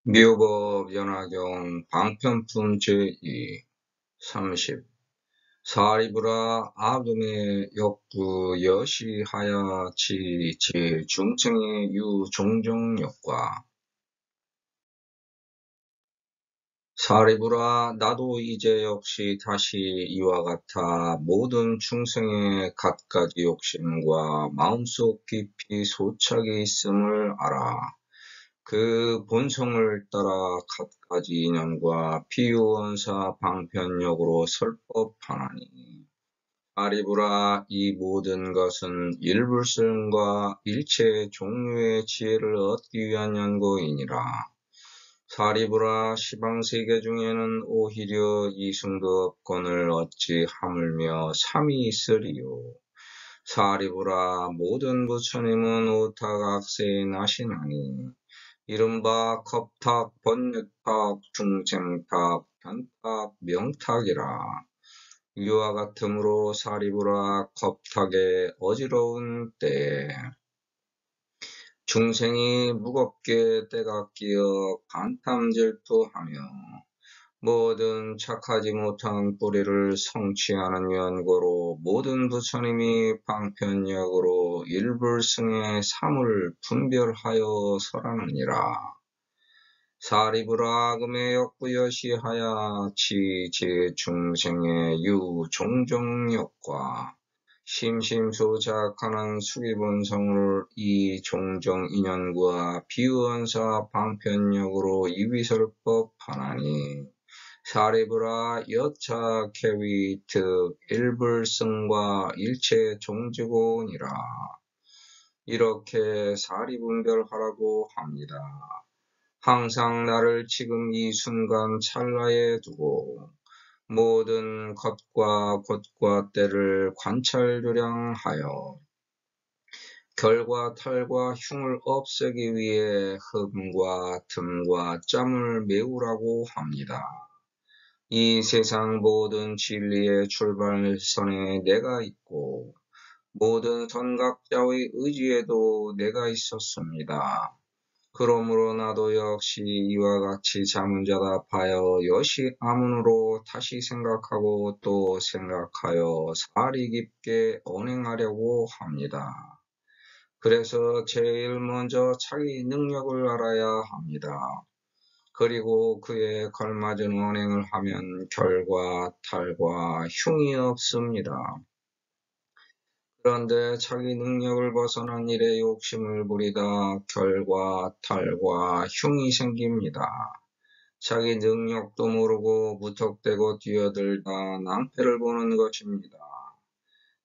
미호법 연화경 방편품 제2 30 사리부라 아금의 역구 여시하야 지지 중증의 유종종역과 사리부라 나도 이제 역시 다시 이와 같아 모든 충성의 갖가지 욕심과 마음속 깊이 소착이 있음을 알아. 그 본성을 따라 갖가지 인연과 비유원사 방편역으로 설법하나니 아리부라 이 모든 것은 일불성과 일체 종류의 지혜를 얻기 위한 연고이니라. 사리부라 시방세계 중에는 오히려 이승도업권을 얻지 하물며 삼이 있으리요. 사리부라 모든 부처님은 오타각세에 나시나니 이른바 겁탁, 번뇌탁, 중생탁, 변탁, 명탁이라. 이와 같으므로 사리부라 겁탁에 어지러운 때에 중생이 무겁게 때가 끼어 간탐질투하며 모든 착하지 못한 뿌리를 성취하는 연고로 모든 부처님이 방편역으로 일불승의 삼을 분별하여 설하느니라. 사리부라 금의 역부여시하야 치제 중생의 유종종역과 심심소작하는 수기본성을 이 종종인연과 비원사 방편역으로 이위설법하나니 사리부라 여차 개위 득 일불승과 일체 종지고니라. 이렇게 사리분별하라고 합니다. 항상 나를 지금 이 순간 찰나에 두고 모든 것과 곳과 때를 관찰조량하여 결과 탈과 흉을 없애기 위해 흠과 틈과 짬을 메우라고 합니다. 이 세상 모든 진리의 출발선에 내가 있고 모든 선각자의 의지에도 내가 있었습니다. 그러므로 나도 역시 이와 같이 자문자답하여 여시 아문으로 다시 생각하고 또 생각하여 사리 깊게 언행하려고 합니다. 그래서 제일 먼저 자기 능력을 알아야 합니다. 그리고 그에 걸맞은 언행을 하면 결과, 탈과 흉이 없습니다. 그런데 자기 능력을 벗어난 일에 욕심을 부리다 결과, 탈과 흉이 생깁니다. 자기 능력도 모르고 무턱대고 뛰어들다 낭패를 보는 것입니다.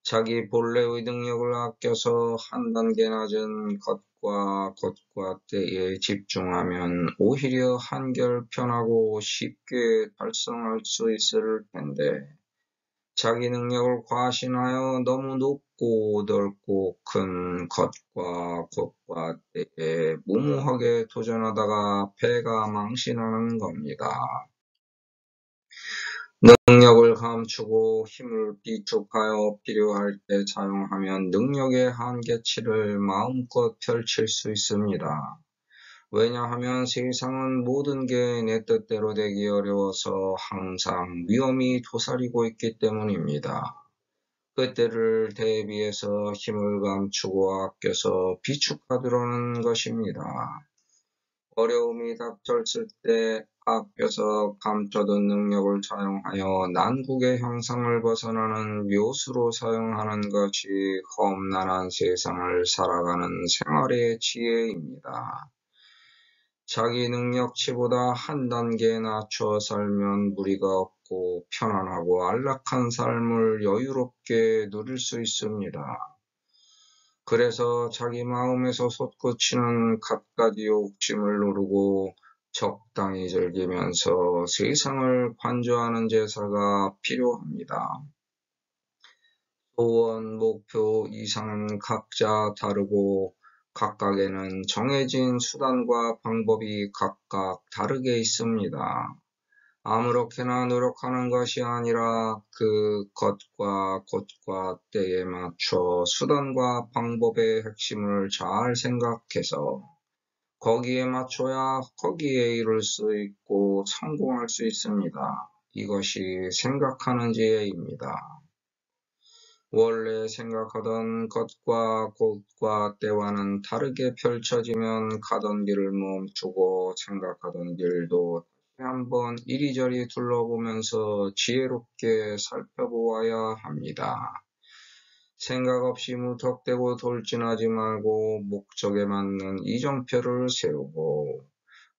자기 본래의 능력을 아껴서 한 단계 낮은 것과 곳과 때에 집중하면 오히려 한결 편하고 쉽게 달성할 수 있을 텐데 자기 능력을 과신하여 너무 높고 넓고 큰 것과 곳과 때에 무모하게 도전하다가 배가 망신하는 겁니다. 능력을 감추고 힘을 비축하여 필요할 때 사용하면 능력의 한계치를 마음껏 펼칠 수 있습니다. 왜냐하면 세상은 모든 게 내 뜻대로 되기 어려워서 항상 위험이 도사리고 있기 때문입니다. 그때를 대비해서 힘을 감추고 아껴서 비축하도록 것입니다. 어려움이 닥쳤을 때 아껴서 감춰둔 능력을 사용하여 난국의 형상을 벗어나는 묘수로 사용하는 것이 험난한 세상을 살아가는 생활의 지혜입니다. 자기 능력치보다 한 단계 낮춰 살면 무리가 없고 편안하고 안락한 삶을 여유롭게 누릴 수 있습니다. 그래서 자기 마음에서 솟구치는 갖가지 욕심을 누르고 적당히 즐기면서 세상을 관조하는 제사가 필요합니다. 소원, 목표, 이상은 각자 다르고 각각에는 정해진 수단과 방법이 각각 다르게 있습니다. 아무렇게나 노력하는 것이 아니라 그 것과 곳과 때에 맞춰 수단과 방법의 핵심을 잘 생각해서 거기에 맞춰야 거기에 이룰 수 있고 성공할 수 있습니다. 이것이 생각하는 지혜입니다. 원래 생각하던 것과 곳과 때와는 다르게 펼쳐지면 가던 길을 멈추고 생각하던 길도 다시 한번 이리저리 둘러보면서 지혜롭게 살펴보아야 합니다. 생각 없이 무턱대고 돌진하지 말고 목적에 맞는 이정표를 세우고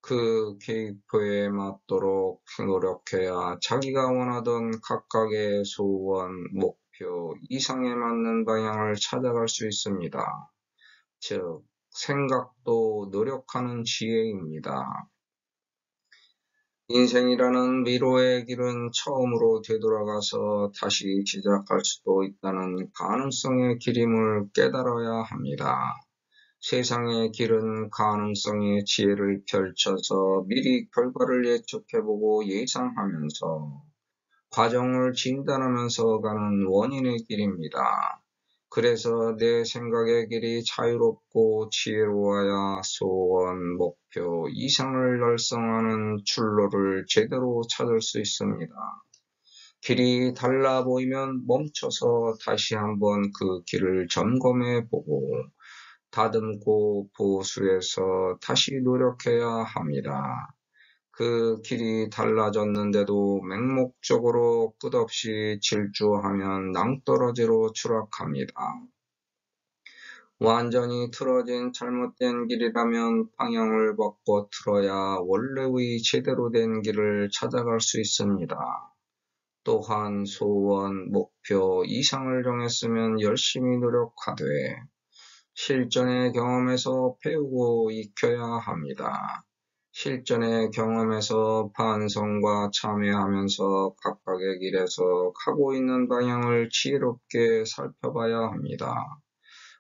그 계획표에 맞도록 노력해야 자기가 원하던 각각의 소원, 목표 이상에 맞는 방향을 찾아갈 수 있습니다. 즉, 생각도 노력하는 지혜입니다. 인생이라는 미로의 길은 처음으로 되돌아가서 다시 시작할 수도 있다는 가능성의 길임을 깨달아야 합니다. 세상의 길은 가능성의 지혜를 펼쳐서 미리 결과를 예측해보고 예상하면서 과정을 진단하면서 가는 원인의 길입니다. 그래서 내 생각의 길이 자유롭고 지혜로워야 소원, 목표, 이상을 달성하는 출로를 제대로 찾을 수 있습니다. 길이 달라 보이면 멈춰서 다시 한번 그 길을 점검해보고 다듬고 보수해서 다시 노력해야 합니다. 그 길이 달라졌는데도 맹목적으로 끝없이 질주하면 낭떠러지로 추락합니다. 완전히 틀어진 잘못된 길이라면 방향을 바꿔 틀어야 원래의 제대로 된 길을 찾아갈 수 있습니다. 또한 소원, 목표, 이상을 정했으면 열심히 노력하되 실전의 경험에서 배우고 익혀야 합니다. 실전의 경험에서 반성과 참여하면서 각각의 길에서 가고 있는 방향을 지혜롭게 살펴봐야 합니다.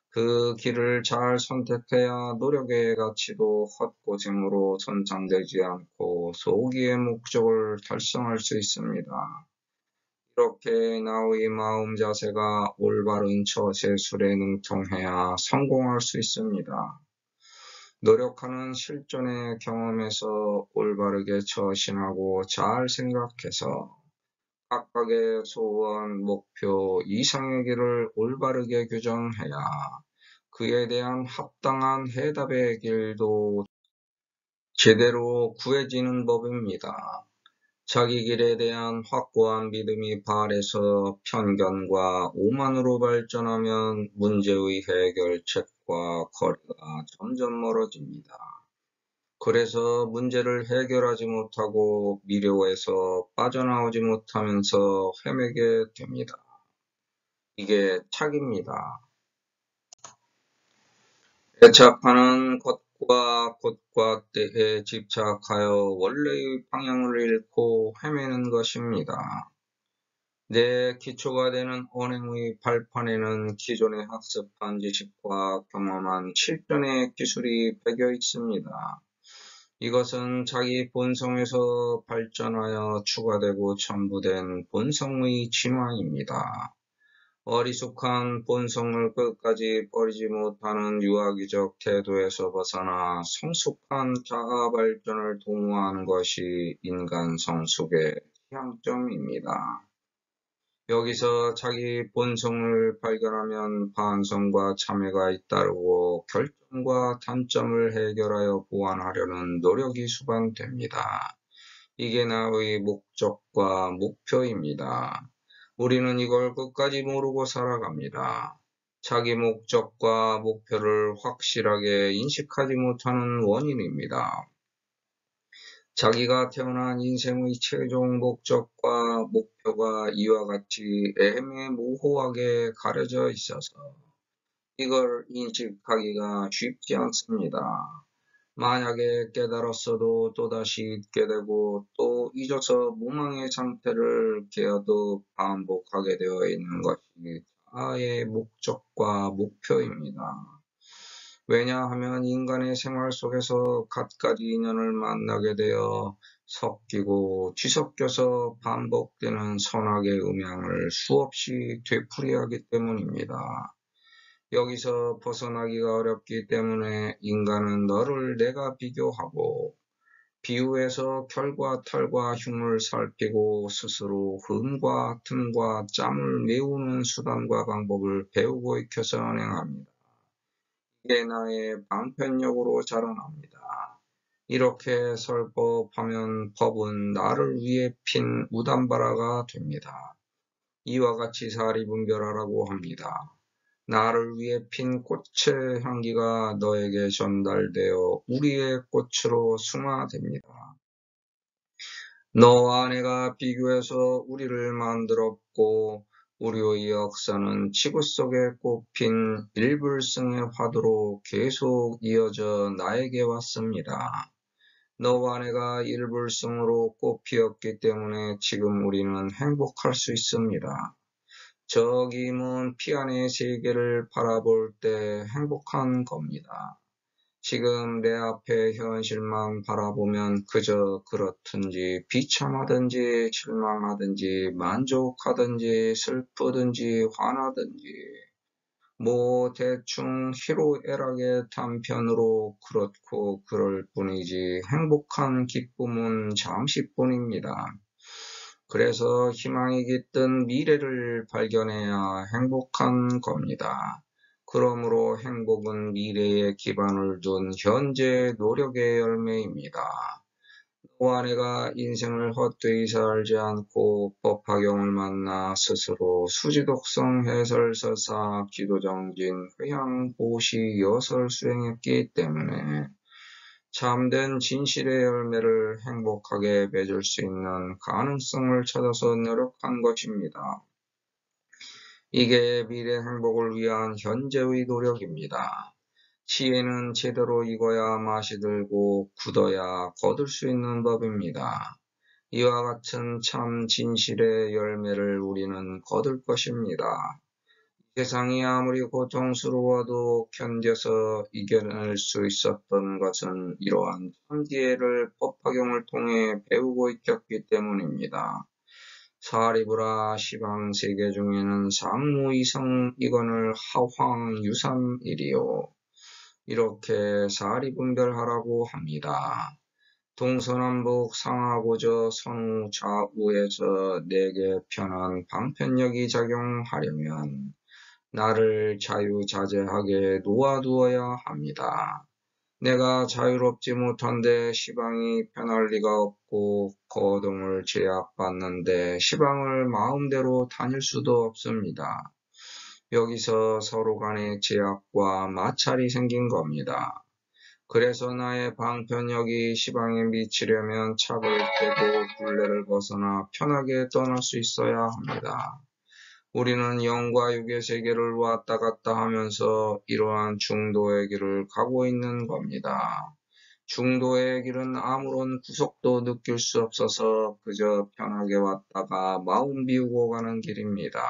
그 길을 잘 선택해야 노력의 가치도 헛고생으로 손상되지 않고 소기의 목적을 달성할 수 있습니다. 이렇게 나의 마음 자세가 올바른 처세술에 능통해야 성공할 수 있습니다. 노력하는 실전의 경험에서 올바르게 처신하고 잘 생각해서 각각의 소원, 목표, 이상의 길을 올바르게 규정해야 그에 대한 합당한 해답의 길도 제대로 구해지는 법입니다. 자기 길에 대한 확고한 믿음이 발해서 편견과 오만으로 발전하면 문제의 해결책과 거리가 점점 멀어집니다. 그래서 문제를 해결하지 못하고 미래에서 빠져나오지 못하면서 헤매게 됩니다. 이게 착입니다. 애착하는 곳과 때에 집착하여 원래의 방향을 잃고 헤매는 것입니다. 내 기초가 되는 언행의 발판에는 기존에 학습한 지식과 경험한 실전의 기술이 배겨 있습니다. 이것은 자기 본성에서 발전하여 추가되고 첨부된 본성의 진화입니다. 어리숙한 본성을 끝까지 버리지 못하는 유아기적 태도에서 벗어나 성숙한 자아 발전을 도모하는 것이 인간 성숙의 향점입니다. 여기서 자기 본성을 발견하면 반성과 참회가 잇따르고 결점과 단점을 해결하여 보완하려는 노력이 수반됩니다. 이게 나의 목적과 목표입니다. 우리는 이걸 끝까지 모르고 살아갑니다. 자기 목적과 목표를 확실하게 인식하지 못하는 원인입니다. 자기가 태어난 인생의 최종 목적과 목표가 이와 같이 애매모호하게 가려져 있어서 이걸 인식하기가 쉽지 않습니다. 만약에 깨달았어도 또다시 잊게 되고 또 잊어서 무망의 상태를 계속 반복하게 되어 있는 것이 자아의 목적과 목표입니다. 왜냐하면 인간의 생활 속에서 갖가지 인연을 만나게 되어 섞이고 뒤섞여서 반복되는 선악의 음향을 수없이 되풀이하기 때문입니다. 여기서 벗어나기가 어렵기 때문에 인간은 너를 내가 비교하고 비유해서 결과 털과 흉을 살피고 스스로 흠과 틈과 짬을 메우는 수단과 방법을 배우고 익혀서 은행합니다. 이게 나의 방편력으로 자라납니다. 이렇게 설법하면 법은 나를 위해 핀 무단바라가 됩니다. 이와 같이 사리분별하라고 합니다. 나를 위해 핀 꽃의 향기가 너에게 전달되어 우리의 꽃으로 승화됩니다. 너와 내가 비교해서 우리를 만들었고 우리의 역사는 지구 속에 꼽힌 일불승의 화두로 계속 이어져 나에게 왔습니다. 너와 내가 일불승으로 꼽히었기 때문에 지금 우리는 행복할 수 있습니다. 저기 먼 피안의 세계를 바라볼 때 행복한 겁니다. 지금 내 앞에 현실만 바라보면 그저 그렇든지 비참하든지 실망하든지 만족하든지 슬프든지 화나든지 뭐 대충 희로애락의 단편으로 그렇고 그럴 뿐이지 행복한 기쁨은 잠시뿐입니다. 그래서 희망이 깃든 미래를 발견해야 행복한 겁니다. 그러므로 행복은 미래에 기반을 둔 현재의 노력의 열매입니다. 너와 내가 인생을 헛되이 살지 않고 법화경을 만나 스스로 수지독성 해설서사 기도정진 회향 보시 여설 수행했기 때문에 참된 진실의 열매를 행복하게 맺을 수 있는 가능성을 찾아서 노력한 것입니다. 이게 미래 행복을 위한 현재의 노력입니다. 지혜는 제대로 익어야 맛이 들고 굳어야 거둘 수 있는 법입니다. 이와 같은 참 진실의 열매를 우리는 거둘 것입니다. 세상이 아무리 고통스러워도 견뎌서 이겨낼 수 있었던 것은 이러한 참지혜를 법화경을 통해 배우고 익혔기 때문입니다. 사리부라 시방세계 중에는 상무이성 이건을 하황유삼이리요. 이렇게 사리분별하라고 합니다. 동서남북 상하고저 선우 좌우에서 내게 편한 방편력이 작용하려면 나를 자유자재하게 놓아두어야 합니다. 내가 자유롭지 못한데 시방이 편할 리가 없고 거동을 제약받는데 시방을 마음대로 다닐 수도 없습니다. 여기서 서로 간의 제약과 마찰이 생긴 겁니다. 그래서 나의 방편력이 시방에 미치려면 착을 떼고 굴레를 벗어나 편하게 떠날 수 있어야 합니다. 우리는 영과 육의 세계를 왔다 갔다 하면서 이러한 중도의 길을 가고 있는 겁니다. 중도의 길은 아무런 구속도 느낄 수 없어서 그저 편하게 왔다가 마음 비우고 가는 길입니다.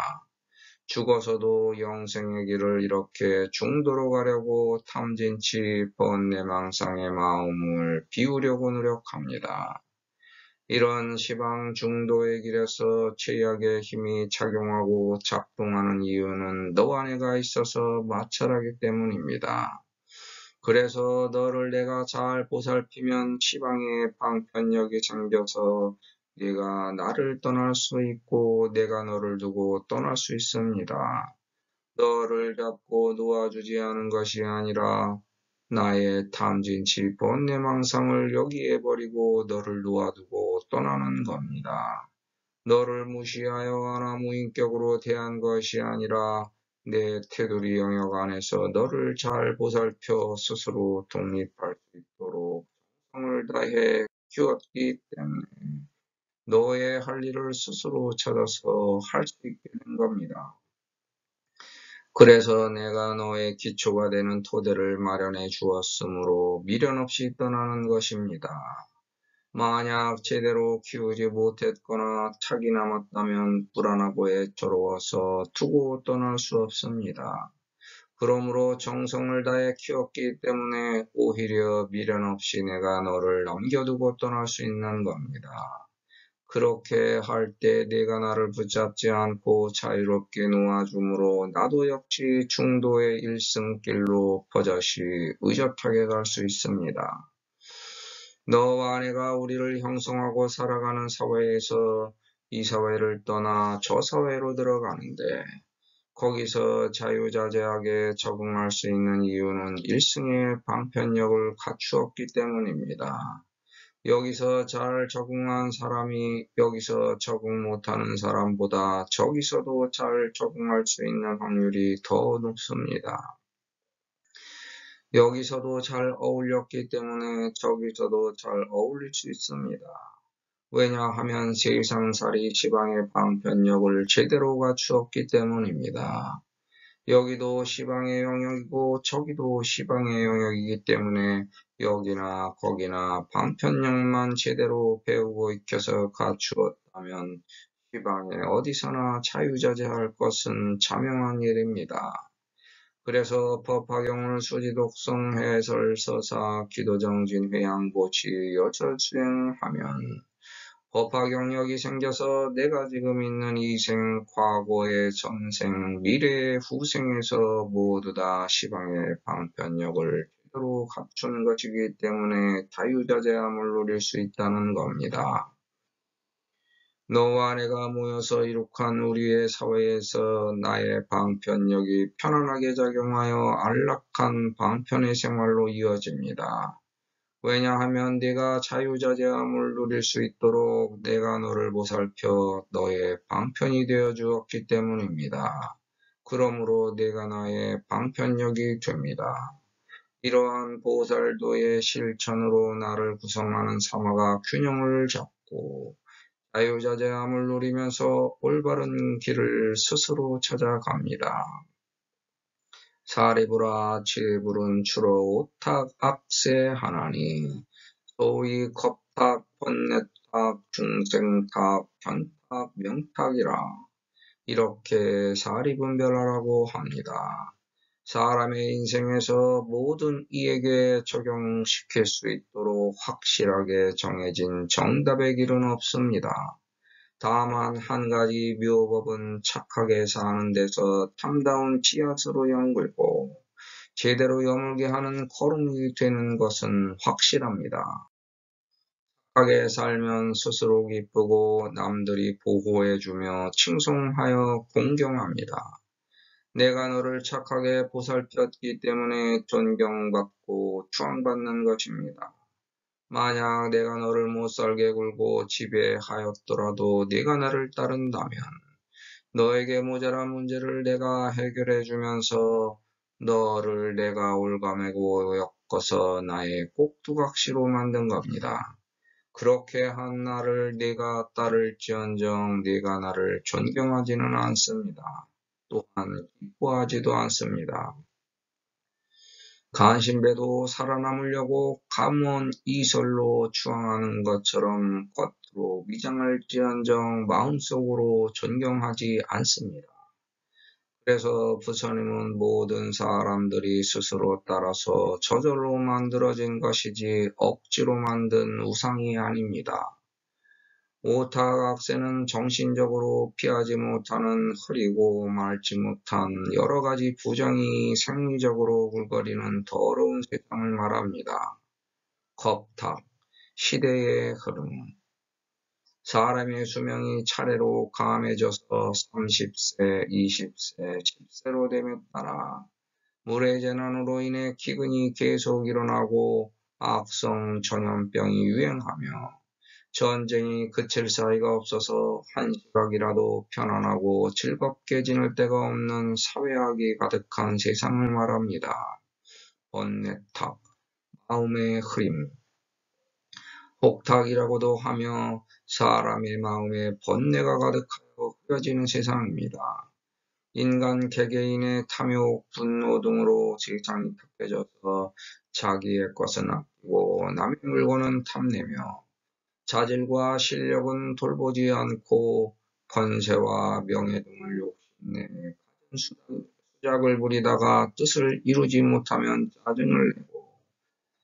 죽어서도 영생의 길을 이렇게 중도로 가려고 탐진치 번뇌망상의 마음을 비우려고 노력합니다. 이런 시방 중도의 길에서 죄악의 힘이 작용하고 작동하는 이유는 너와 내가 있어서 마찰하기 때문입니다. 그래서 너를 내가 잘 보살피면 시방의 방편력이 생겨서 네가 나를 떠날 수 있고 내가 너를 두고 떠날 수 있습니다. 너를 잡고 놓아주지 않은 것이 아니라 나의 탐진치 번뇌망상을 여기에 버리고 너를 놓아두고 떠나는 겁니다. 너를 무시하여 하나무인격으로 대한 것이 아니라 내 테두리 영역 안에서 너를 잘 보살펴 스스로 독립할 수 있도록 정성을 다해 키웠기 때문에 너의 할 일을 스스로 찾아서 할 수 있게 된 겁니다. 그래서 내가 너의 기초가 되는 토대를 마련해 주었으므로 미련 없이 떠나는 것입니다. 만약 제대로 키우지 못했거나 착이 남았다면 불안하고 애처로워서 두고 떠날 수 없습니다. 그러므로 정성을 다해 키웠기 때문에 오히려 미련 없이 내가 너를 넘겨두고 떠날 수 있는 겁니다. 그렇게 할 때 네가 나를 붙잡지 않고 자유롭게 놓아주므로 나도 역시 중도의 일승길로 버젓이 의젓하게 갈 수 있습니다. 너와 내가 우리를 형성하고 살아가는 사회에서 이 사회를 떠나 저 사회로 들어가는데 거기서 자유자재하게 적응할 수 있는 이유는 일승의 방편력을 갖추었기 때문입니다. 여기서 잘 적응한 사람이 여기서 적응 못하는 사람보다 저기서도 잘 적응할 수 있는 확률이 더 높습니다. 여기서도 잘 어울렸기 때문에 저기서도 잘 어울릴 수 있습니다. 왜냐하면 세상살이 지방의 방편력을 제대로 갖추었기 때문입니다. 여기도 시방의 영역이고 저기도 시방의 영역이기 때문에 여기나 거기나 방편력만 제대로 배우고 익혀서 갖추었다면 시방에 어디서나 자유자재할 것은 자명한 일입니다. 그래서 법화경을 수지독성 해설 서사 기도정진 회양보치 여철 수행하면 법화 경력이 생겨서 내가 지금 있는 이 생, 과거의 전생, 미래의 후생에서 모두 다 시방의 방편력을 제대로 갖춘 것이기 때문에 자유자재함을 누릴 수 있다는 겁니다. 너와 내가 모여서 이룩한 우리의 사회에서 나의 방편력이 편안하게 작용하여 안락한 방편의 생활로 이어집니다. 왜냐하면 네가 자유자재함을 누릴 수 있도록 내가 너를 보살펴 너의 방편이 되어 주었기 때문입니다. 그러므로 네가 나의 방편력이 됩니다. 이러한 보살도의 실천으로 나를 구성하는 사마가 균형을 잡고 자유자재함을 누리면서 올바른 길을 스스로 찾아갑니다. 사리부라 지불은 주로 오탁 악세 하나니 소위 겁탁, 번뇌탁, 중생탁, 견탁, 명탁이라 이렇게 사리분별하라고 합니다. 사람의 인생에서 모든 이에게 적용시킬 수 있도록 확실하게 정해진 정답의 길은 없습니다. 다만 한 가지 묘법은 착하게 사는 데서 탐다운 씨앗으로 연글고 제대로 여물게 하는 거름이 되는 것은 확실합니다. 착하게 살면 스스로 기쁘고 남들이 보호해주며 칭송하여 공경합니다. 내가 너를 착하게 보살폈기 때문에 존경받고 추앙받는 것입니다. 만약 내가 너를 못살게 굴고 지배하였더라도 네가 나를 따른다면 너에게 모자란 문제를 내가 해결해 주면서 너를 내가 올가매고 엮어서 나의 꼭두각시로 만든 겁니다. 그렇게 한 나를 네가 따를지언정 네가 나를 존경하지는 않습니다. 또한 기뻐하지도 않습니다. 간신배도 살아남으려고 감원 이설로 추앙하는 것처럼 겉으로 위장할지언정 마음속으로 존경하지 않습니다. 그래서 부처님은 모든 사람들이 스스로 따라서 저절로 만들어진 것이지 억지로 만든 우상이 아닙니다. 오타각세는 정신적으로 피하지 못하는 흐리고 맑지 못한 여러 가지 부정이 생리적으로 굴거리는 더러운 세상을 말합니다. 겁탁, 시대의 흐름. 사람의 수명이 차례로 감해져서 30세, 20세, 10세로 됨에 따라 물의 재난으로 인해 기근이 계속 일어나고 악성 전염병이 유행하며 전쟁이 그칠 사이가 없어서 한 시각이라도 편안하고 즐겁게 지낼 데가 없는 사회악이 가득한 세상을 말합니다. 번뇌탁, 마음의 흐림. 혹탁이라고도 하며 사람의 마음에 번뇌가 가득하여 흐려지는 세상입니다. 인간 개개인의 탐욕, 분노 등으로 세상이 탁해져서 자기의 것은 아끼고 남의 물건은 탐내며 자질과 실력은 돌보지 않고 권세와 명예 등을 욕심내 가진 수작을 부리다가 뜻을 이루지 못하면 짜증을 내고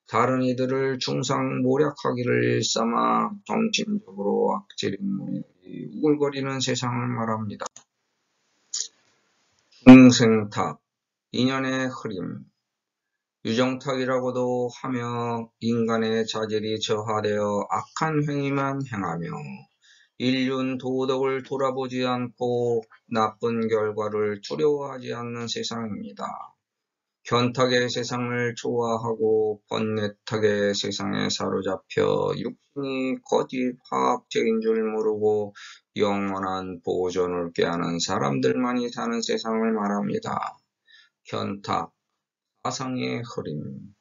다른 이들을 중상모략하기를 일삼아 정신적으로 악질인 무리들이 우글거리는 세상을 말합니다. 중생탁, 인연의 흐림, 유정탁이라고도 하며 인간의 자질이 저하되어 악한 행위만 행하며 인륜 도덕을 돌아보지 않고 나쁜 결과를 두려워하지 않는 세상입니다. 견탁의 세상을 좋아하고 번뇌탁의 세상에 사로잡혀 육신이 거짓 화학적인 줄 모르고 영원한 보존을 꾀하는 사람들만이 사는 세상을 말합니다. 견탁, 사상의 흐림,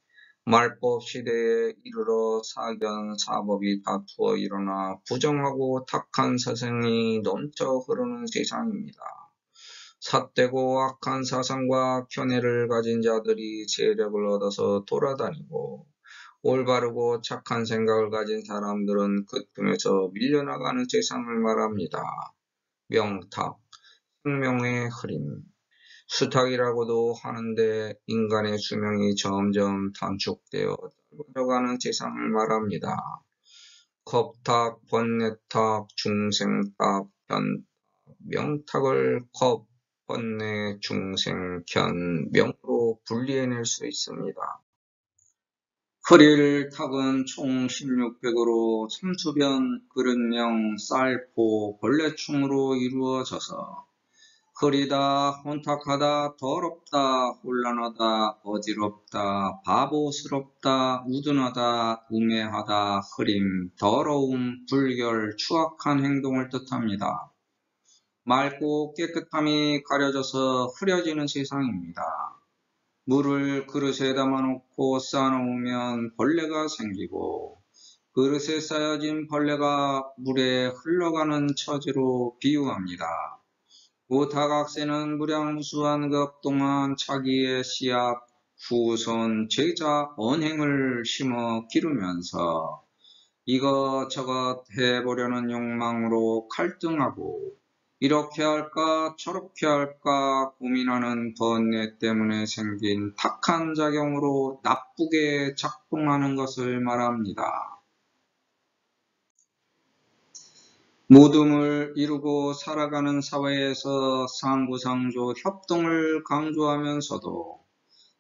말법 시대에 이르러 사견, 사법이 다투어 일어나 부정하고 탁한 사상이 넘쳐 흐르는 세상입니다. 삿되고 악한 사상과 견해를 가진 자들이 세력을 얻어서 돌아다니고 올바르고 착한 생각을 가진 사람들은 그 틈에서 밀려나가는 세상을 말합니다. 명탁, 생명의 흐림, 수탁이라고도 하는데 인간의 수명이 점점 단축되어 짧아져가는 세상을 말합니다. 겁탁, 번뇌탁, 중생탁, 견탁, 명탁을 겁, 번뇌, 중생, 견, 명으로 분리해낼 수 있습니다. 흐릴 탁은 총 16획으로 삼수변, 그릇령, 쌀포, 벌레충으로 이루어져서 흐리다, 혼탁하다, 더럽다, 혼란하다, 어지럽다, 바보스럽다, 우둔하다, 우매하다, 흐림, 더러움, 불결, 추악한 행동을 뜻합니다. 맑고 깨끗함이 가려져서 흐려지는 세상입니다. 물을 그릇에 담아놓고 쌓아놓으면 벌레가 생기고 그릇에 쌓여진 벌레가 물에 흘러가는 처지로 비유합니다. 오타각세는 무량무수한 것 동안 자기의 씨앗, 후손, 제자, 언행을 심어 기르면서 이것저것 해보려는 욕망으로 갈등하고 이렇게 할까 저렇게 할까 고민하는 번뇌 때문에 생긴 탁한 작용으로 나쁘게 작동하는 것을 말합니다. 모둠을 이루고 살아가는 사회에서 상부상조 협동을 강조하면서도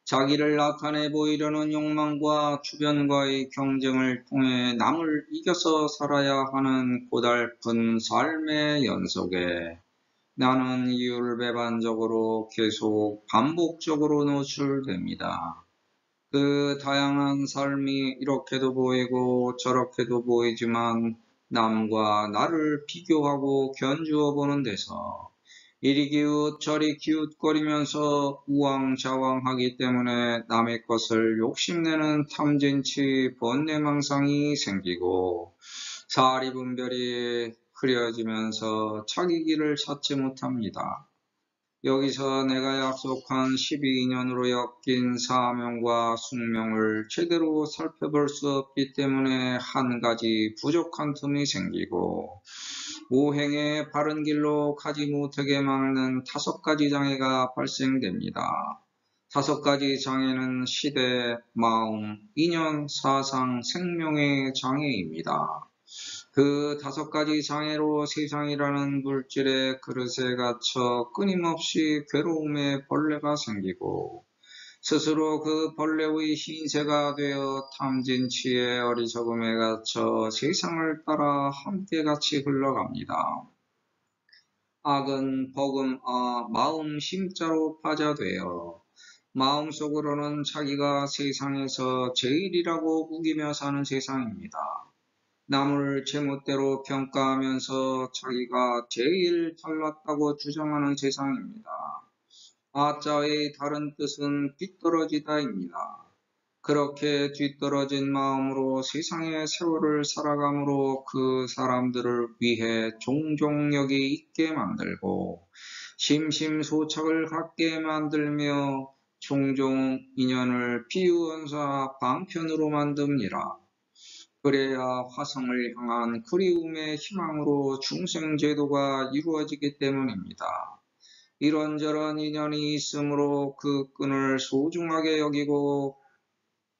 자기를 나타내 보이려는 욕망과 주변과의 경쟁을 통해 남을 이겨서 살아야 하는 고달픈 삶의 연속에 나는 이율배반적으로 계속 반복적으로 노출됩니다. 그 다양한 삶이 이렇게도 보이고 저렇게도 보이지만 남과 나를 비교하고 견주어 보는 데서 이리 기웃 저리 기웃거리면서 우왕좌왕하기 때문에 남의 것을 욕심내는 탐진치 번뇌망상이 생기고 사리분별이 흐려지면서 자기 길을 찾지 못합니다. 여기서 내가 약속한 12인연으로 엮인 사명과 숙명을 제대로 살펴볼 수 없기 때문에 한 가지 부족한 틈이 생기고 오행의 바른 길로 가지 못하게 막는 5가지 장애가 발생됩니다. 5가지 장애는 시대, 마음, 인연, 사상, 생명의 장애입니다. 그 5가지 장애로 세상이라는 물질의 그릇에 갇혀 끊임없이 괴로움의 벌레가 생기고 스스로 그 벌레의 신세가 되어 탐진치의 어리석음에 갇혀 세상을 따라 함께 같이 흘러갑니다. 악은 버금아 마음 심자로 파자되어 마음속으로는 자기가 세상에서 제일이라고 우기며 사는 세상입니다. 남을 제멋대로 평가하면서 자기가 제일 잘났다고 주장하는 세상입니다. 아자의 다른 뜻은 뒤떨어지다입니다. 그렇게 뒤떨어진 마음으로 세상의 세월을 살아감으로 그 사람들을 위해 종종력이 있게 만들고 심심소착을 갖게 만들며 종종 인연을 비유언사 방편으로 만듭니다. 그래야 화성을 향한 그리움의 희망으로 중생제도가 이루어지기 때문입니다. 이런저런 인연이 있으므로 그 끈을 소중하게 여기고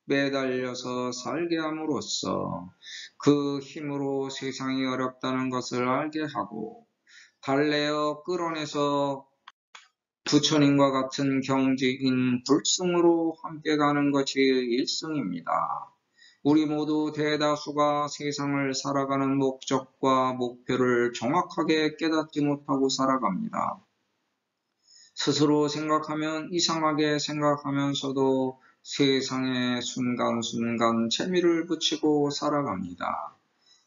매달려서 살게 함으로써 그 힘으로 세상이 어렵다는 것을 알게 하고 달래어 끌어내서 부처님과 같은 경지인 불승으로 함께 가는 것이 일승입니다. 우리 모두 대다수가 세상을 살아가는 목적과 목표를 정확하게 깨닫지 못하고 살아갑니다. 스스로 생각하면 이상하게 생각하면서도 세상에 순간순간 재미를 붙이고 살아갑니다.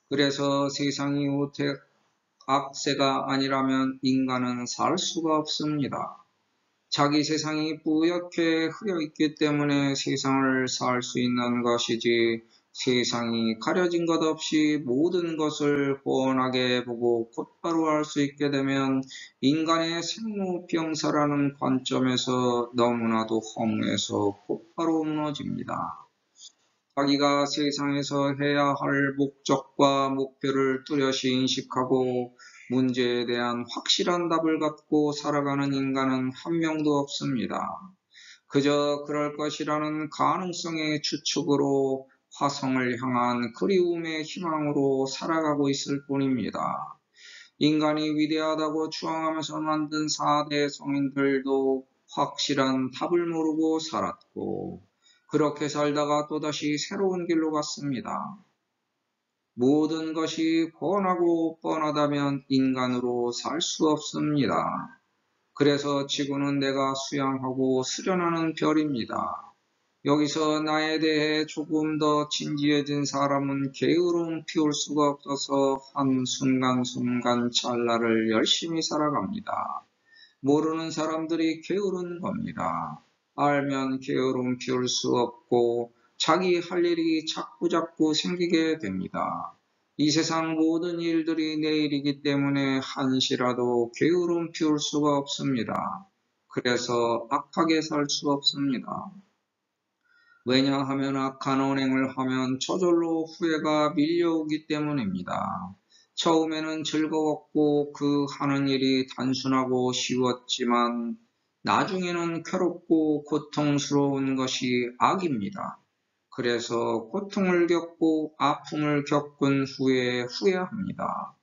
그래서 세상이 오택 악세가 아니라면 인간은 살 수가 없습니다. 자기 세상이 뿌옇게 흐려있기 때문에 세상을 살 수 있는 것이지 세상이 가려진 것 없이 모든 것을 훤하게 보고 곧바로 알 수 있게 되면 인간의 생로병사라는 관점에서 너무나도 허무해서 곧바로 무너집니다. 자기가 세상에서 해야 할 목적과 목표를 뚜렷이 인식하고 문제에 대한 확실한 답을 갖고 살아가는 인간은 한 명도 없습니다. 그저 그럴 것이라는 가능성의 추측으로 화성을 향한 그리움의 희망으로 살아가고 있을 뿐입니다. 인간이 위대하다고 추앙하면서 만든 4대 성인들도 확실한 답을 모르고 살았고 그렇게 살다가 또다시 새로운 길로 갔습니다. 모든 것이 훤하고 뻔하다면 인간으로 살 수 없습니다. 그래서 지구는 내가 수양하고 수련하는 별입니다. 여기서 나에 대해 조금 더 진지해진 사람은 게으름 피울 수가 없어서 한 순간순간 찰나를 열심히 살아갑니다. 모르는 사람들이 게으른 겁니다. 알면 게으름 피울 수 없고 자기 할 일이 자꾸자꾸 생기게 됩니다. 이 세상 모든 일들이 내일이기 때문에 한시라도 게으름 피울 수가 없습니다. 그래서 악하게 살 수 없습니다. 왜냐하면 악한 언행을 하면 저절로 후회가 밀려오기 때문입니다. 처음에는 즐거웠고 그 하는 일이 단순하고 쉬웠지만 나중에는 괴롭고 고통스러운 것이 악입니다. 그래서 고통을 겪고 아픔을 겪은 후에 후회합니다.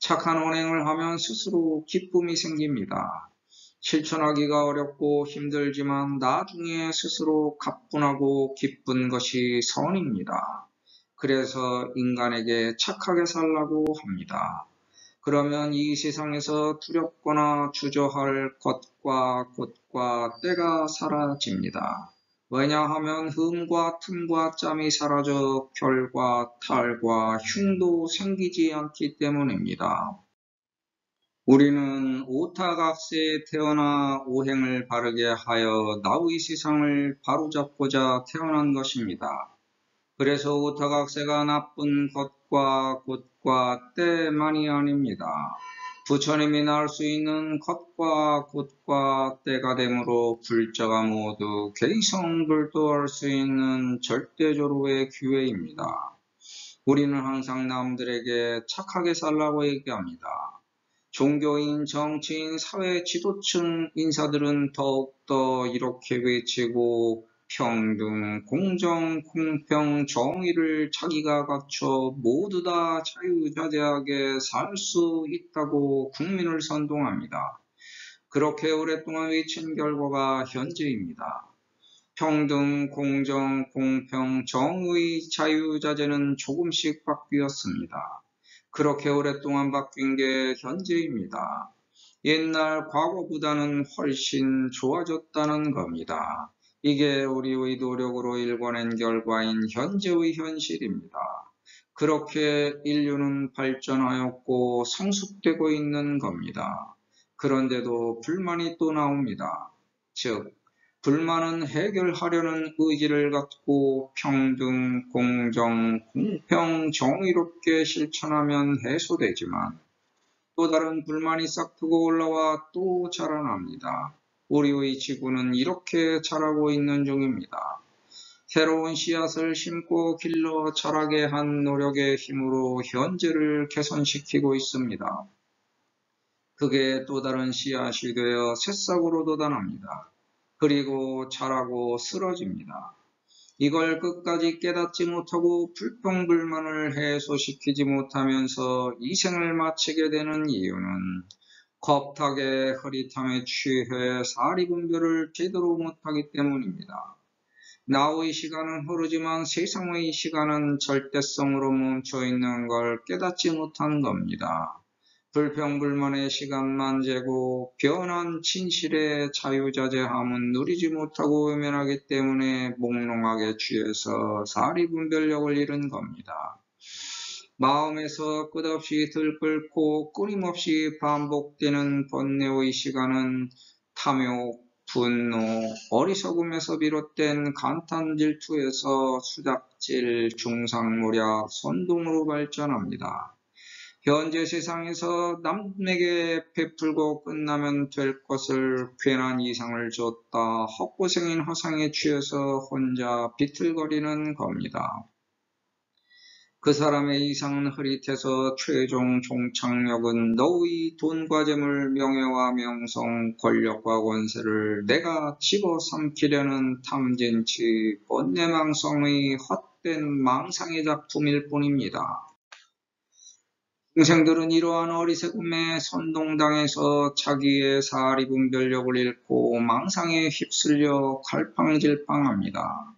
착한 언행을 하면 스스로 기쁨이 생깁니다. 실천하기가 어렵고 힘들지만 나중에 스스로 가뿐하고 기쁜 것이 선입니다. 그래서 인간에게 착하게 살라고 합니다. 그러면 이 세상에서 두렵거나 주저할 것과 곳과 때가 사라집니다. 왜냐하면 흠과 틈과 짬이 사라져 결과 탈과 흉도 생기지 않기 때문입니다. 우리는 오타각세에 태어나 오행을 바르게 하여 나의 세상을 바로잡고자 태어난 것입니다. 그래서 오타각세가 나쁜 것과 곳과 때만이 아닙니다. 부처님이 날 수 있는 것과 곳과 때가 되므로 불자가 모두 개성불도할 수 있는 절대조로의 기회입니다. 우리는 항상 남들에게 착하게 살라고 얘기합니다. 종교인, 정치인, 사회 지도층 인사들은 더욱더 이렇게 외치고 평등, 공정, 공평, 정의를 자기가 갖춰 모두 다 자유자재하게 살 수 있다고 국민을 선동합니다. 그렇게 오랫동안 외친 결과가 현재입니다. 평등, 공정, 공평, 정의, 자유자재는 조금씩 바뀌었습니다. 그렇게 오랫동안 바뀐 게 현재입니다. 옛날 과거보다는 훨씬 좋아졌다는 겁니다. 이게 우리의 노력으로 일궈낸 결과인 현재의 현실입니다. 그렇게 인류는 발전하였고 성숙되고 있는 겁니다. 그런데도 불만이 또 나옵니다. 즉, 불만은 해결하려는 의지를 갖고 평등, 공정, 공평, 정의롭게 실천하면 해소되지만 또 다른 불만이 싹트고 올라와 또 자라납니다. 우리의 지구는 이렇게 자라고 있는 중입니다. 새로운 씨앗을 심고 길러 자라게 한 노력의 힘으로 현재를 개선시키고 있습니다. 그게 또 다른 씨앗이 되어 새싹으로 돋아납니다. 그리고 자라고 쓰러집니다. 이걸 끝까지 깨닫지 못하고 불평불만을 해소시키지 못하면서 이 생을 마치게 되는 이유는 겁탁의 흐릿함에 취해 사리분별을 제대로 못하기 때문입니다. 나의 시간은 흐르지만 세상의 시간은 절대성으로 멈춰있는 걸 깨닫지 못한 겁니다. 불평불만의 시간만 재고 변한 진실의 자유자재함은 누리지 못하고 외면하기 때문에 몽롱하게 취해서 사리분별력을 잃은 겁니다. 마음에서 끝없이 들끓고 끊임없이 반복되는 번뇌의 시간은 탐욕, 분노, 어리석음에서 비롯된 간탄 질투에서 수작질, 중상모략, 선동으로 발전합니다. 현재 세상에서 남에게 베풀고 끝나면 될 것을 괜한 이상을 줬다 헛고생인 허상에 취해서 혼자 비틀거리는 겁니다. 그 사람의 이상은 흐릿해서 최종 종착역은 너의 돈과 재물, 명예와 명성, 권력과 권세를 내가 집어삼키려는 탐진치, 번뇌망성의 헛된 망상의 작품일 뿐입니다. 중생들은 이러한 어리석음에 선동당해서 자기의 사리분별력을 잃고 망상에 휩쓸려 갈팡질팡합니다.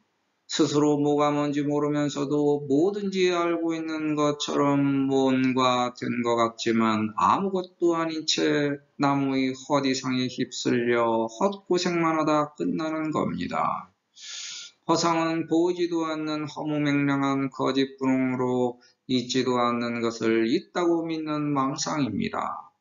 스스로 뭐가 뭔지 모르면서도 뭐든지 알고 있는 것처럼 뭔가 된 것 같지만 아무것도 아닌 채 남의 헛이상에 휩쓸려 헛고생만 하다 끝나는 겁니다. 허상은 보이지도 않는 허무맹랑한 거짓분홍으로 있지도 않는 것을 있다고 믿는 망상입니다.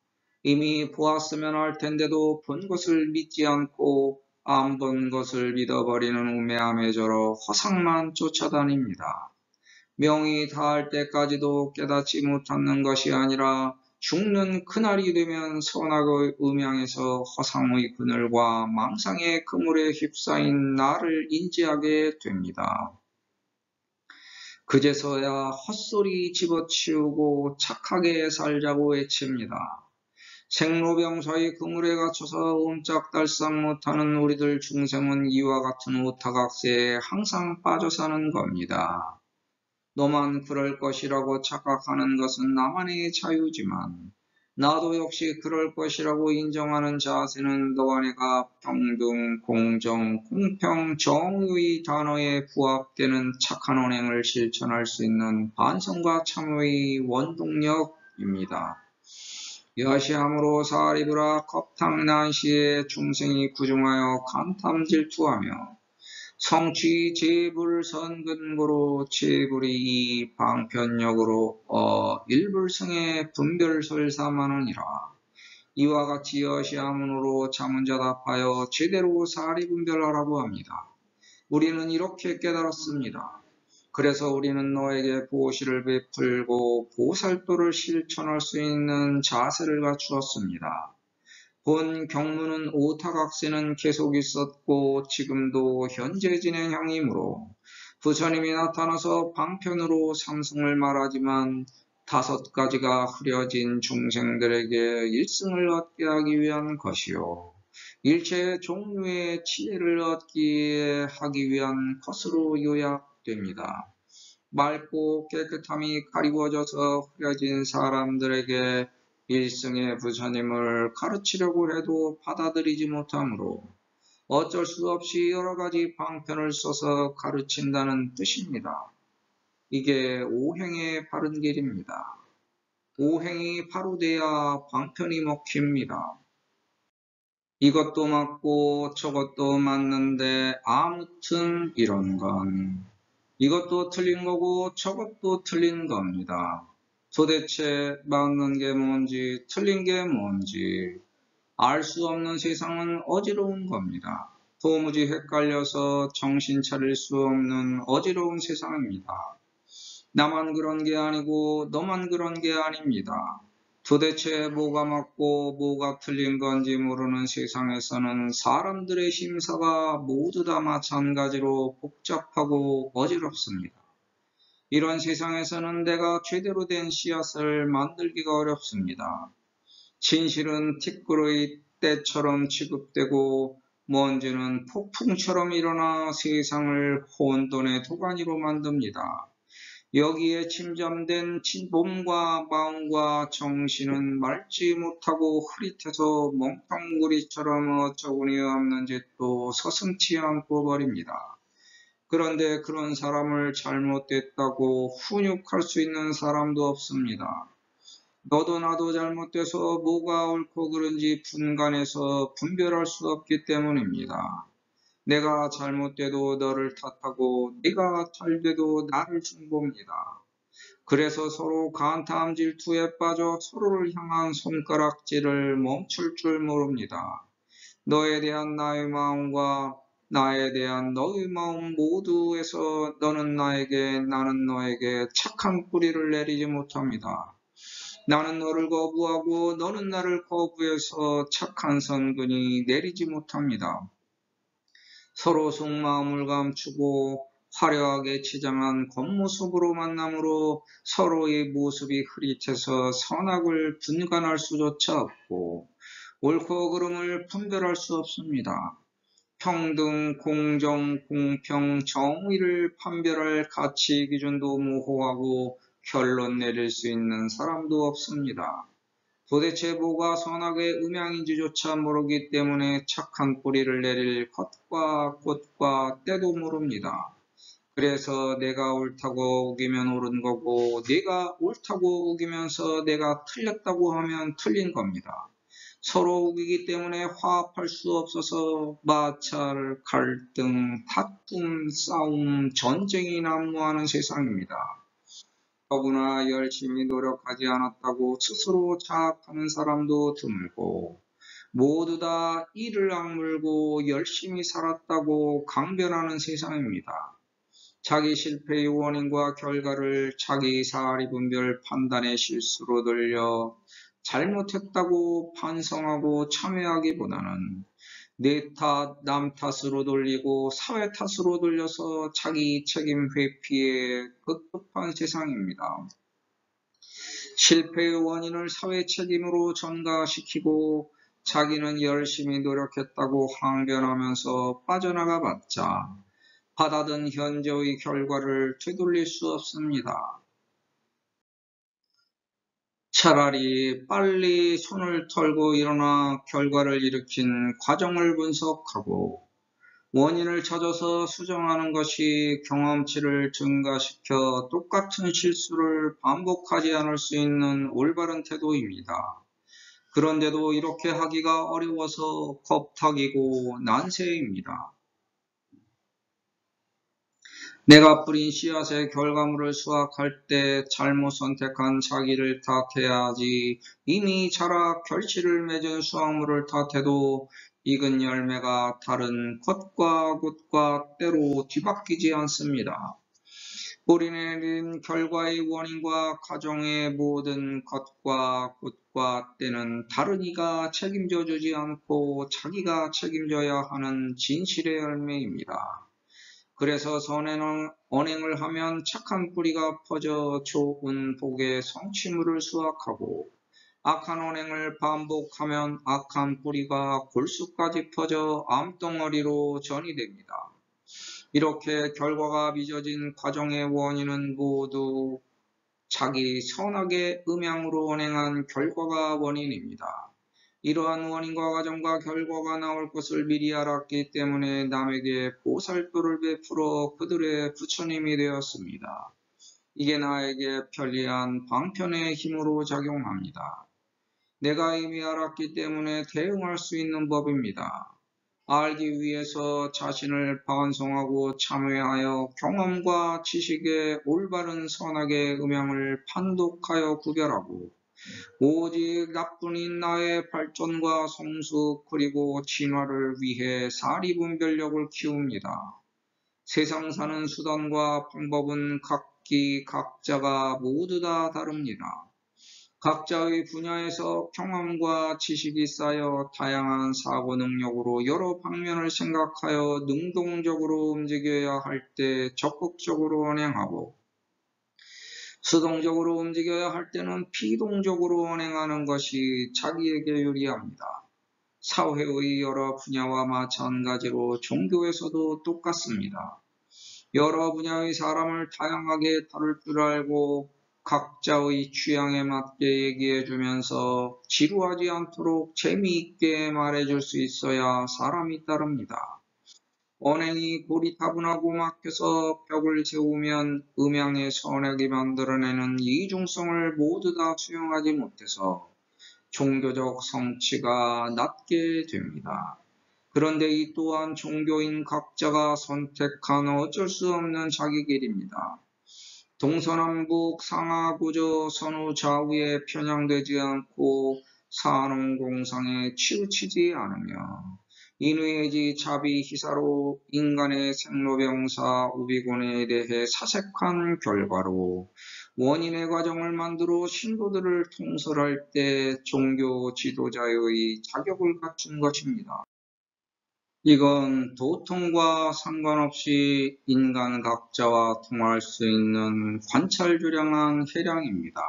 이미 보았으면 할 텐데도 본 것을 믿지 않고 안 본 것을 믿어버리는 우매함에 절어 허상만 쫓아다닙니다. 명이 다할 때까지도 깨닫지 못하는 것이 아니라 죽는 그날이 되면 선악의 음양에서 허상의 그늘과 망상의 그물에 휩싸인 나를 인지하게 됩니다. 그제서야 헛소리 집어치우고 착하게 살자고 외칩니다. 생로병사의 그물에 갇혀서 옴짝달싹 못하는 우리들 중생은 이와 같은 오타각세에 항상 빠져 사는 겁니다. 너만 그럴 것이라고 착각하는 것은 나만의 자유지만 나도 역시 그럴 것이라고 인정하는 자세는 너와 내가 평등, 공정, 공평, 정의의 단어에 부합되는 착한 언행을 실천할 수 있는 반성과 참회의 원동력입니다. 여시함으로 사리부라 겁탕난시에 중생이 구중하여 간탐질투하며 성취 재불선근고로 재불이 이 방편역으로 일불승의 분별설사만하니라. 이와 같이 여시함으로 자문자답하여 제대로 사리분별하라고 합니다. 우리는 이렇게 깨달았습니다. 그래서 우리는 너에게 보시를 베풀고 보살도를 실천할 수 있는 자세를 갖추었습니다. 본 경문은 오타각세는 계속 있었고 지금도 현재 진행형이므로 부처님이 나타나서 방편으로 삼승을 말하지만 5가지가 흐려진 중생들에게 일승을 얻게 하기 위한 것이요. 일체의 종류의 지혜를 얻기에 하기 위한 것으로 요약됩니다. 맑고 깨끗함이 가리워져서 흐려진 사람들에게 일승의 부처님을 가르치려고 해도 받아들이지 못하므로 어쩔 수 없이 여러 가지 방편을 써서 가르친다는 뜻입니다. 이게 오행의 바른 길입니다. 오행이 바로 돼야 방편이 먹힙니다. 이것도 맞고 저것도 맞는데 아무튼 이런 건 이것도 틀린 거고 저것도 틀린 겁니다. 도대체 맞는 게 뭔지 틀린 게 뭔지 알 수 없는 세상은 어지러운 겁니다. 도무지 헷갈려서 정신 차릴 수 없는 어지러운 세상입니다. 나만 그런 게 아니고 너만 그런 게 아닙니다. 도대체 뭐가 맞고 뭐가 틀린 건지 모르는 세상에서는 사람들의 심사가 모두 다 마찬가지로 복잡하고 어지럽습니다. 이런 세상에서는 내가 제대로 된 씨앗을 만들기가 어렵습니다. 진실은 티끌의 때처럼 취급되고 먼지는 폭풍처럼 일어나 세상을 혼돈의 도가니로 만듭니다. 여기에 침잠된 몸과 마음과 정신은 맑지 못하고 흐릿해서 멍텅구리처럼 어처구니 없는 짓도 서슴지 않고 버립니다. 그런데 그런 사람을 잘못됐다고 훈육할 수 있는 사람도 없습니다. 너도 나도 잘못돼서 뭐가 옳고 그른지 분간해서 분별할 수 없기 때문입니다. 내가 잘못돼도 너를 탓하고 네가 잘돼도 나를 중봅니다. 그래서 서로 간탐 질투에 빠져 서로를 향한 손가락질을 멈출 줄 모릅니다. 너에 대한 나의 마음과 나에 대한 너의 마음 모두에서 너는 나에게 나는 너에게 착한 뿌리를 내리지 못합니다. 나는 너를 거부하고 너는 나를 거부해서 착한 선근이 내리지 못합니다. 서로 속마음을 감추고 화려하게 치장한 겉모습으로 만남으로 서로의 모습이 흐릿해서 선악을 분간할 수조차 없고 옳고 그름을 분별할 수 없습니다. 평등, 공정, 공평, 정의를 판별할 가치 기준도 모호하고 결론 내릴 수 있는 사람도 없습니다. 도대체 뭐가 선악의 음양인지조차 모르기 때문에 착한 뿌리를 내릴 겉과 꽃과 때도 모릅니다. 그래서 내가 옳다고 우기면 옳은 거고 네가 옳다고 우기면서 내가 틀렸다고 하면 틀린 겁니다. 서로 우기기 때문에 화합할 수 없어서 마찰, 갈등, 다툼, 싸움, 전쟁이 난무하는 세상입니다. 더구나 열심히 노력하지 않았다고 스스로 자학하는 사람도 드물고 모두 다 이를 악물고 열심히 살았다고 강변하는 세상입니다. 자기 실패의 원인과 결과를 자기 사리 분별 판단의 실수로 돌려 잘못했다고 반성하고 참회하기보다는 내 탓, 남 탓으로 돌리고 사회 탓으로 돌려서 자기 책임 회피에 급급한 세상입니다. 실패의 원인을 사회 책임으로 전가시키고 자기는 열심히 노력했다고 항변하면서 빠져나가 봤자 받아든 현재의 결과를 되돌릴 수 없습니다. 차라리 빨리 손을 털고 일어나 결과를 일으킨 과정을 분석하고 원인을 찾아서 수정하는 것이 경험치를 증가시켜 똑같은 실수를 반복하지 않을 수 있는 올바른 태도입니다. 그런데도 이렇게 하기가 어려워서 겁탁이고 난세입니다. 내가 뿌린 씨앗의 결과물을 수확할 때 잘못 선택한 자기를 탓해야 하지 이미 자라 결실을 맺은 수확물을 탓해도 익은 열매가 다른 겉과 굿과 때로 뒤바뀌지 않습니다. 뿌리 내린 결과의 원인과 가정의 모든 겉과 굿과 때는 다른 이가 책임져 주지 않고 자기가 책임져야 하는 진실의 열매입니다. 그래서 선한 언행을 하면 착한 뿌리가 퍼져 좋은 복의 성취물을 수확하고 악한 언행을 반복하면 악한 뿌리가 골수까지 퍼져 암덩어리로 전이 됩니다. 이렇게 결과가 빚어진 과정의 원인은 모두 자기 선악의 음양으로 언행한 결과가 원인입니다. 이러한 원인과 과정과 결과가 나올 것을 미리 알았기 때문에 남에게 보살도를 베풀어 그들의 부처님이 되었습니다. 이게 나에게 편리한 방편의 힘으로 작용합니다. 내가 이미 알았기 때문에 대응할 수 있는 법입니다. 알기 위해서 자신을 반성하고 참회하여 경험과 지식의 올바른 선악의 음양을 판독하여 구별하고 오직 나뿐인 나의 발전과 성숙 그리고 진화를 위해 사리분별력을 키웁니다. 세상 사는 수단과 방법은 각기 각자가 모두 다 다릅니다. 각자의 분야에서 경험과 지식이 쌓여 다양한 사고 능력으로 여러 방면을 생각하여 능동적으로 움직여야 할 때 적극적으로 언행하고 수동적으로 움직여야 할 때는 피동적으로 언행하는 것이 자기에게 유리합니다. 사회의 여러 분야와 마찬가지로 종교에서도 똑같습니다. 여러 분야의 사람을 다양하게 다룰 줄 알고 각자의 취향에 맞게 얘기해주면서 지루하지 않도록 재미있게 말해줄 수 있어야 사람이 따릅니다. 언행이 고리타분하고 막혀서 벽을 세우면 음양의 선악이 만들어내는 이중성을 모두 다 수용하지 못해서 종교적 성취가 낮게 됩니다. 그런데 이 또한 종교인 각자가 선택한 어쩔 수 없는 자기 길입니다. 동서남북 상하구조 선후 좌우에 편향되지 않고 산업공상에 치우치지 않으며 인의해지 자비희사로 인간의 생로병사 우비곤에 대해 사색한 결과로 원인의 과정을 만들어 신도들을 통솔할 때 종교 지도자의 자격을 갖춘 것입니다. 이건 도통과 상관없이 인간 각자와 통할 수 있는 관찰주량한 해량입니다.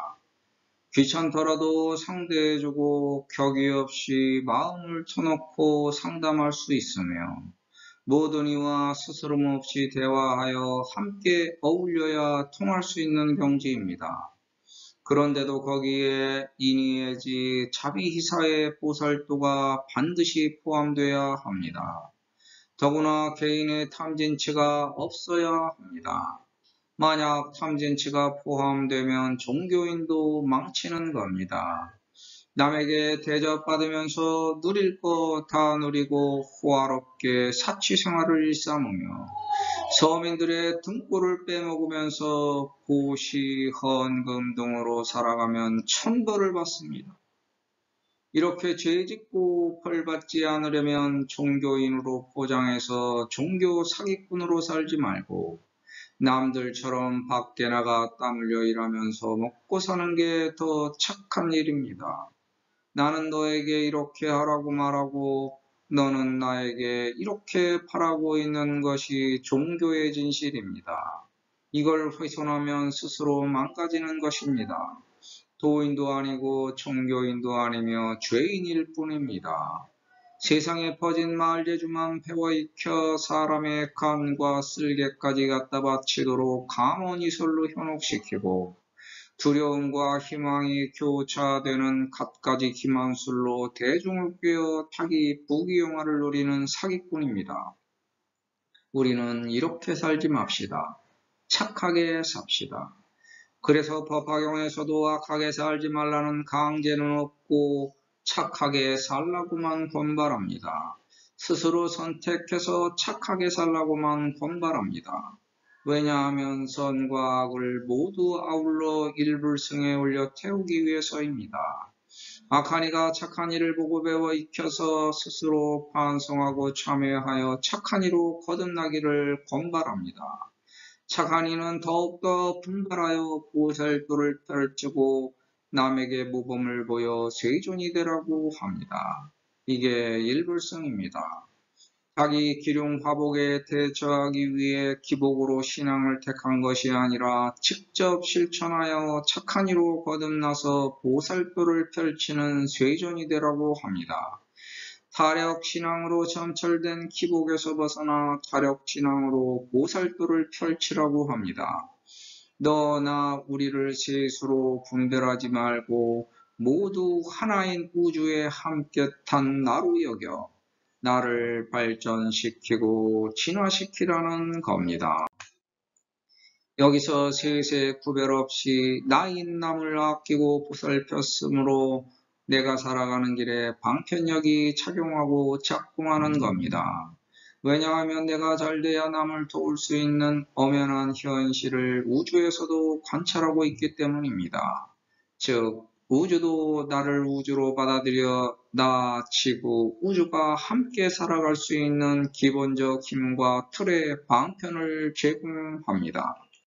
귀찮더라도 상대해주고 격의 없이 마음을 터놓고 상담할 수 있으며 모든 이와 스스럼 없이 대화하여 함께 어울려야 통할 수 있는 경지입니다. 그런데도 거기에 인의해지 자비희사의 보살도가 반드시 포함되어야 합니다. 더구나 개인의 탐진치가 없어야 합니다. 만약 탐진치가 포함되면 종교인도 망치는 겁니다. 남에게 대접받으면서 누릴 거 다 누리고 호화롭게 사치생활을 일삼으며 서민들의 등골을 빼먹으면서 고시, 헌금 등으로 살아가면 천벌을 받습니다. 이렇게 죄짓고 벌받지 않으려면 종교인으로 포장해서 종교 사기꾼으로 살지 말고 남들처럼 밖에 나가 땀 흘려 일하면서 먹고 사는 게 더 착한 일입니다. 나는 너에게 이렇게 하라고 말하고 너는 나에게 이렇게 바라고 있는 것이 종교의 진실입니다. 이걸 훼손하면 스스로 망가지는 것입니다. 도인도 아니고 종교인도 아니며 죄인일 뿐입니다. 세상에 퍼진 말재주만 배워익혀 사람의 간과 쓸개까지 갖다 바치도록 감언이설로 현혹시키고 두려움과 희망이 교차되는 갖가지 기만술로 대중을 꿰어 타기 부귀영화를 노리는 사기꾼입니다. 우리는 이렇게 살지 맙시다. 착하게 삽시다. 그래서 법화경에서도 악하게 살지 말라는 강제는 없고 착하게 살라고만 권발합니다. 스스로 선택해서 착하게 살라고만 권발합니다. 왜냐하면 선과 악을 모두 아울러 일불승에 올려 태우기 위해서입니다. 악한 이가 착한 이를 보고 배워 익혀서 스스로 반성하고 참회하여 착한 이로 거듭나기를 권발합니다. 착한 이는 더욱더 분발하여 보살도를 펼치고 남에게 모범을 보여 세존이 되라고 합니다. 이게 일불성입니다. 자기 기륭 화복에 대처하기 위해 기복으로 신앙을 택한 것이 아니라 직접 실천하여 착한 이로 거듭나서 보살도를 펼치는 쇄존이 되라고 합니다. 타력신앙으로 점철된 기복에서 벗어나 타력신앙으로 보살도를 펼치라고 합니다. 너나 우리를 세수로 분별하지 말고 모두 하나인 우주에 함께 탄 나로 여겨 나를 발전시키고 진화시키라는 겁니다. 여기서 세세 구별 없이 나인 남을 아끼고 보살폈으므로 내가 살아가는 길에 방편력이 작용하고 작동하는 겁니다. 왜냐하면 내가 잘돼야 남을 도울 수 있는 엄연한 현실을 우주에서도 관찰하고 있기 때문입니다. 즉 우주도 나를 우주로 받아들여 나, 지구, 우주가 함께 살아갈 수 있는 기본적 힘과 틀의 방편을 제공합니다.